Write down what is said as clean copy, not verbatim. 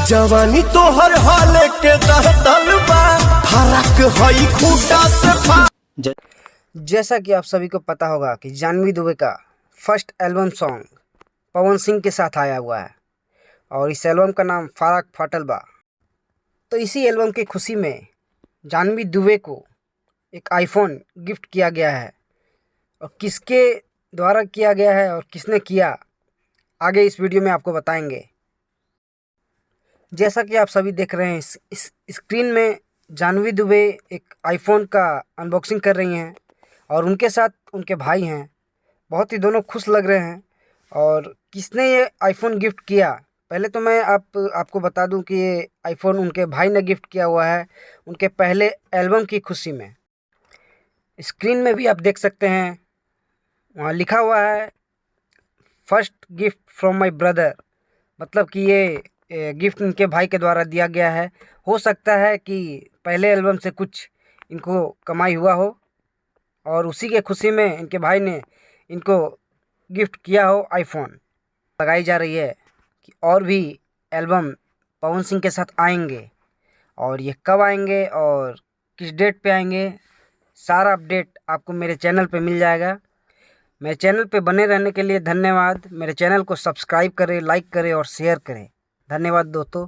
जवानी तो हर हाल के दहतल बा, फरक हई खूटा से जैसा कि आप सभी को पता होगा कि जाह्नवी दुबे का first album song Pawan Singh के साथ आया हुआ है और इस एल्बम का नाम फराक फाटल बा। तो इसी एल्बम की खुशी में जाह्नवी दुबे को एक आईफोन गिफ्ट किया गया है और किसके द्वारा किया गया है और किसने किया, आगे इस वीडियो में आपको बताएंगे। जैसा कि आप सभी देख रहे हैं इस स्क्रीन में जाह्नवी दुबे एक आईफोन का अनबॉक्सिंग कर रही हैं और उनके साथ उनके भाई हैं। बहुत ही दोनों खुश लग रहे हैं। और किसने ये आईफोन गिफ्ट किया, पहले तो मैं आपको बता दूं कि ये आईफोन उनके भाई ने गिफ्ट किया हुआ है उनके पहले एल्बम की खुशी में। स्क्रीन में भी आप देख सकते हैं, वहाँ लिखा हुआ है first gift from my brother, मतलब कि ये गिफ्ट इनके भाई के द्वारा दिया गया है। हो सकता है कि पहले एल्बम से कुछ इनको कमाई हुआ हो और उसी के खुशी में इनके भाई ने इनको गिफ्ट किया हो आईफोन। लगाई जा रही है कि और भी एल्बम पवन सिंह के साथ आएंगे और ये कब आएंगे और किस डेट पे आएंगे, सारा अपडेट आपको मेरे चैनल पे मिल जाएगा। मेरे चैनल पे बने रहने के लिए धन्यवाद। मेरे चैनल को सब्सक्राइब करें, लाइक करें और शेयर करें। धन्यवाद दोस्तों।